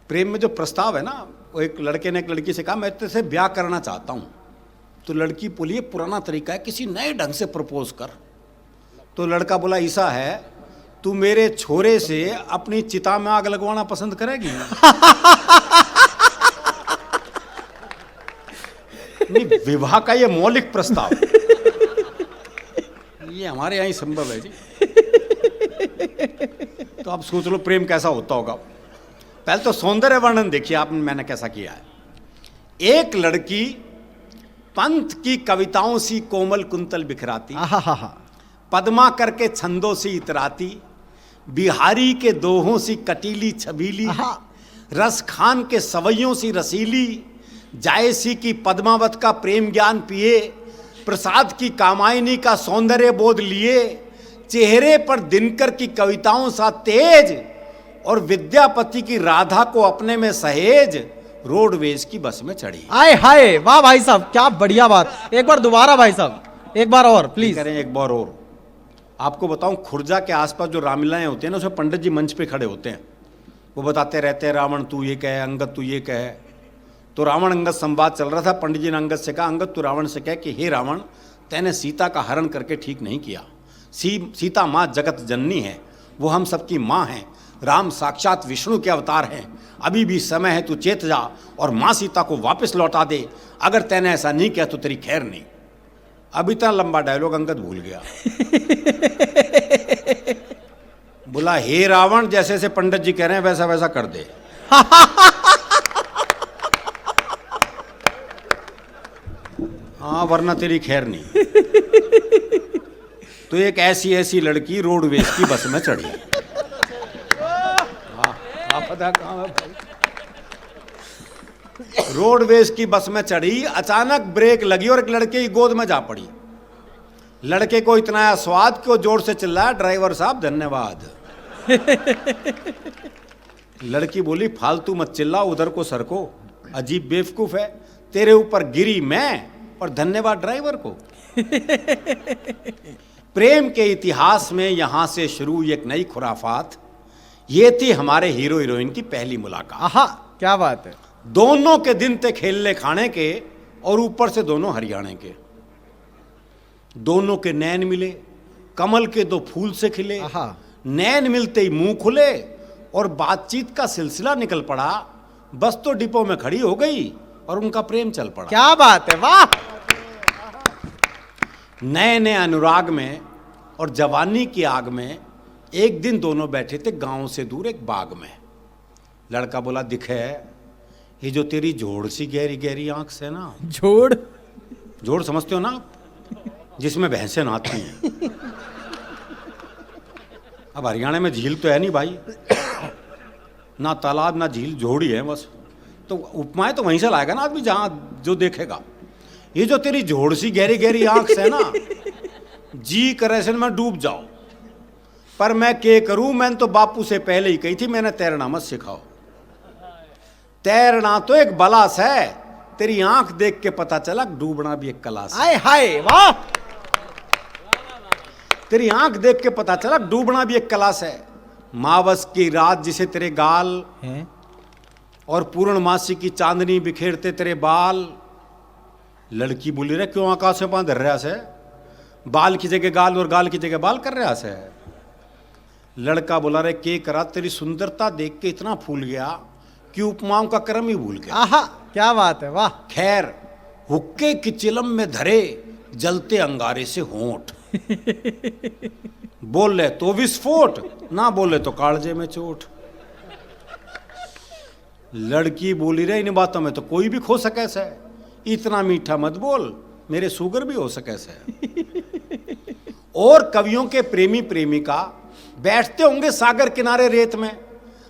प्रेम में जो प्रस्ताव है ना, वो एक लड़के ने एक लड़की से कहा मैं तेरे से ब्याह करना चाहता हूँ। तो लड़की बोली ये पुराना तरीका है, किसी नए ढंग से प्रपोज कर। तो लड़का बोला ऐसा है, तू मेरे छोरे से अपनी चिता में आग लगवाना पसंद करेगी? नहीं, विवाह का ये मौलिक प्रस्ताव ये हमारे यहाँ ही संभव है जी। तो आप सोच लो प्रेम कैसा होता होगा। पहले तो सौंदर्य वर्णन देखिए आप, मैंने कैसा किया है। एक लड़की पंत की कविताओं सी कोमल कुंतल बिखराती, पद्मा करके छंदों से इतराती, बिहारी के दोहों सी कटीली छबीली, रस खान के सवैयों सी रसीली, जायसी की पद्मावत का प्रेम ज्ञान पिए, प्रसाद की कामायनी का सौंदर्य बोध लिए, चेहरे पर दिनकर की कविताओं सा तेज, और विद्यापति की राधा को अपने में सहेज, रोडवेज की बस में चढ़ी। आए हाय, वाह भाई साहब, क्या बढ़िया बात। एक बार दोबारा भाई साहब, एक बार और प्लीज करें, एक बार और। आपको बताऊं, खुर्जा के आसपास जो रामलीलाएं होती हैं ना, उसमें पंडित जी मंच पे खड़े होते हैं, वो बताते रहते हैं रावण तू ये कहे, अंगद तू ये कहे। तो रावण अंगद संवाद चल रहा था, पंडित जी ने अंगद से कहा अंगद तू रावण से कह कि हे रावण, तैने सीता का हरण करके ठीक नहीं किया। सीता माँ जगत जननी है, वो हम सबकी माँ हैं, राम साक्षात विष्णु के अवतार हैं। अभी भी समय है, तू चेत जा और माँ सीता को वापस लौटा दे। अगर तैने ऐसा नहीं किया तो तेरी खैर नहीं। अब इतना लंबा डायलॉग अंगद भूल गया। बोला हे रावण, जैसे जैसे पंडित जी कह रहे हैं वैसा वैसा कर दे। हाँ, वरना तेरी खैर नहीं। तो एक ऐसी ऐसी लड़की रोडवेज की बस में चढ़ी। रोडवेज की बस में चढ़ी, अचानक ब्रेक लगी और एक लड़के की गोद में जा पड़ी। लड़के को इतना आया स्वाद कि वो जोर से चिल्लाया ड्राइवर साहब धन्यवाद। लड़की बोली फालतू मत चिल्ला, उधर को सरको, अजीब बेवकूफ है, तेरे ऊपर गिरी मैं और धन्यवाद ड्राइवर को। प्रेम के इतिहास में यहां से शुरू एक नई खुराफात। ये थी हमारे हीरो हीरोइन की पहली मुलाकात। आहा, क्या बात है। दोनों के दिन थे खेलने खाने के, और ऊपर से दोनों हरियाणे के। दोनों के नैन मिले, कमल के दो फूल से खिले। नैन मिलते ही मुंह खुले और बातचीत का सिलसिला निकल पड़ा। बस तो डिपो में खड़ी हो गई और उनका प्रेम चल पड़ा। क्या बात है, वाह। नए नए अनुराग में और जवानी की आग में एक दिन दोनों बैठे थे गांव से दूर एक बाग में। लड़का बोला दिखे, ये जो तेरी जोड़ सी गहरी गहरी आंख से ना। जोड़ समझते हो ना, जिसमें भैंसें नहाती हैं। अब हरियाणा में झील तो है नहीं भाई, ना तालाब ना झील, जोड़ ही है बस। तो उपमाएं तो वहीं से लाएगा ना आदमी, जहां जो देखेगा। ये जो तेरी जोड़ सी गहरी गहरी आंख से ना, जी करे से मैं डूब जाओ, पर मैं क्या करूं, मैंने तो बापू से पहले ही कही थी मैंने तैरना मत सिखाओ। तैरना तो एक बलास है, तेरी आंख देख के पता चला डूबना भी एक कला है। हाय वाह। तेरी आंख देख के पता चला डूबना भी एक कला है। मावस की रात जिसे तेरे गाल है, और पूर्णमासी की चांदनी बिखेरते तेरे बाल। लड़की बोली रे क्यों आकाश में धर रहा से, बाल की जगह गाल और गाल की जगह बाल कर रहा से। लड़का बोला रे के करा, तेरी सुंदरता देख के इतना फूल गया कि उपमाओं का क्रम ही भूल गया। आहा, क्या बात है, वाह। खैर, हुक्के की चिलम में धरे जलते अंगारे से होंठ। बोले तो विस्फोट, ना बोले तो कालजे में चोट। लड़की बोली रे इन बातों में तो कोई भी खो सके से, इतना मीठा मत बोल, मेरे शुगर भी हो सके से। और कवियों के प्रेमी प्रेमिका बैठते होंगे सागर किनारे रेत में।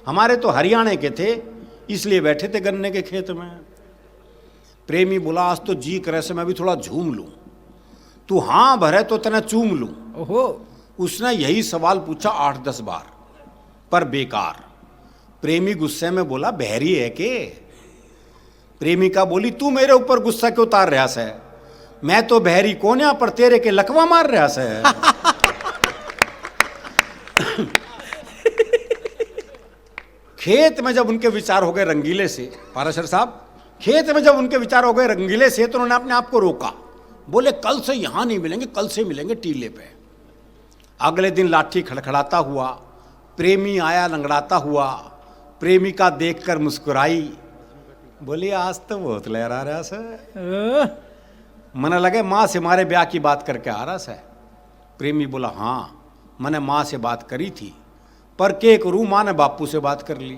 हमारे तो हरियाणा के थे, इसलिए बैठे थे गन्ने के खेत में। प्रेमी बोला आज तो जी करे से मैं भी थोड़ा झूम लूं, तू हाँ भरे तो तेना चूम लूं। ओहो। उसने यही सवाल पूछा 8-10 बार, पर बेकार। प्रेमी गुस्से में बोला बहरी है के। प्रेमिका बोली तू मेरे ऊपर गुस्सा क्यों उतार रहा है, मैं तो बहरी कौन यहाँ पर तेरे के लकवा मार रहा है। खेत में जब उनके विचार हो गए रंगीले से, पाराशर साहब, खेत में जब उनके विचार हो गए रंगीले से, तो उन्होंने अपने आप को रोका। बोले कल से यहां नहीं मिलेंगे, कल से मिलेंगे टीले पे। अगले दिन लाठी खड़खड़ाता हुआ प्रेमी आया, लंगड़ाता हुआ। प्रेमिका देखकर मुस्कुराई, बोली आज तो बहुत लहरा रहा सर। मन लगे माँ से मारे ब्याह की बात करके आ रहा सर। प्रेमी बोला हाँ, मैंने माँ से बात करी थी, पर के करूं, माँ ने बापू से बात कर ली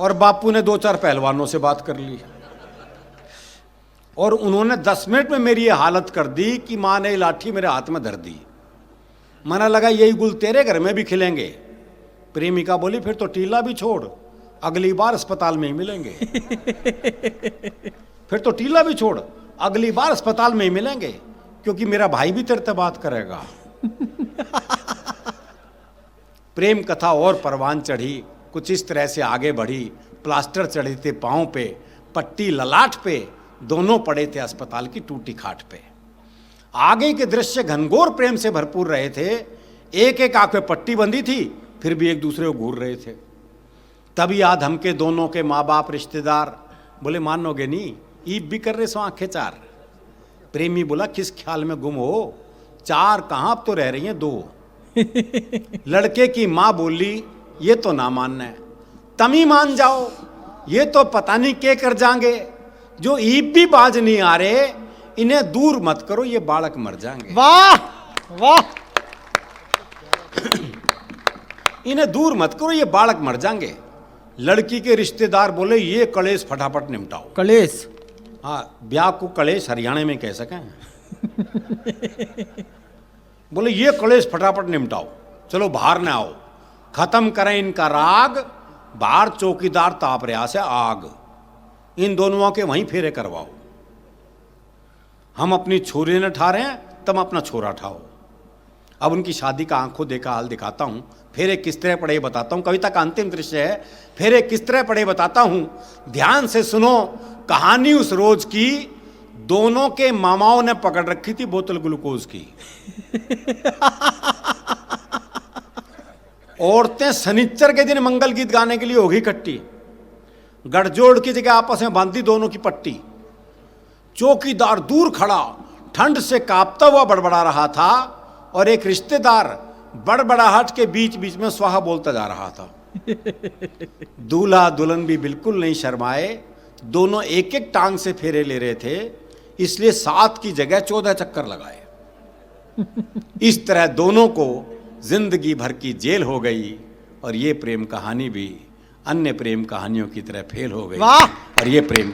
और बापू ने 2-4 पहलवानों से बात कर ली, और उन्होंने 10 मिनट में मेरी ये हालत कर दी कि माँ ने लाठी मेरे हाथ में धर दी। मैंने लगा यही गुल तेरे घर में भी खिलेंगे। प्रेमिका बोली फिर तो टीला भी छोड़, अगली बार अस्पताल में ही मिलेंगे। फिर तो टीला भी छोड़, अगली बार अस्पताल में ही मिलेंगे, क्योंकि मेरा भाई भी तेरे से बात करेगा। प्रेम कथा और परवान चढ़ी, कुछ इस तरह से आगे बढ़ी। प्लास्टर चढ़े थे पांव पे, पट्टी ललाट पे, दोनों पड़े थे अस्पताल की टूटी खाट पे। आगे के दृश्य घनघोर प्रेम से भरपूर रहे थे। एक एक आंख पे पट्टी बंधी थी, फिर भी एक दूसरे को घूर रहे थे। तभी याद हमके दोनों के माँ बाप रिश्तेदार बोले मानोगे नहीं, ईब भी कर रहे सो आंखें चार। प्रेमी बोला किस ख्याल में गुम हो, 4 कहाँ, अब तो रह रही हैं 2। लड़के की माँ बोली ये तो ना मानना है, तमी मान जाओ, ये तो पता नहीं क्या कर जाएंगे, जो ईब भी बाज नहीं आ रहे, इन्हें दूर मत करो, ये बालक मर जाएंगे। वाह वाह, इन्हें दूर मत करो, ये बालक मर जाएंगे। लड़की के रिश्तेदार बोले ये कलेश फटाफट निपटाओ। कलेश, हाँ, ब्याह को कलेश हरियाणा में कह सकें। बोले ये कलेश फटाफट निपटाओ, चलो बाहर न आओ, खत्म करें इनका राग, बाहर चौकीदार ताप रहा से आग, इन दोनों के वहीं फेरे करवाओ। हम अपनी छोरी ने ठा रहे हैं, तुम अपना छोरा ठाओ। अब उनकी शादी का आंखों देखा हाल दिखाता हूं, फेरे किस तरह पड़े बताता हूं। कविता का अंतिम दृश्य है, फेरे किस तरह पड़े बताता हूं, ध्यान से सुनो कहानी उस रोज की। दोनों के मामाओं ने पकड़ रखी थी बोतल ग्लूकोज की। औरतें शनिचर के दिन मंगल गीत गाने के लिए होगी इकट्ठी, गठजोड़ की जगह आपस में बांधी दोनों की पट्टी। चौकीदार दूर खड़ा ठंड से कांपता हुआ बड़बड़ा रहा था, और एक रिश्तेदार बड़बड़ाहट के बीच बीच में स्वाहा बोलता जा रहा था। दूल्हा दुल्हन भी बिल्कुल नहीं शर्माए, दोनों एक एक टांग से फेरे ले रहे थे, इसलिए 7 की जगह 14 चक्कर लगाए। इस तरह दोनों को जिंदगी भर की जेल हो गई, और ये प्रेम कहानी भी अन्य प्रेम कहानियों की तरह फेल हो गई। वाह! और ये प्रेम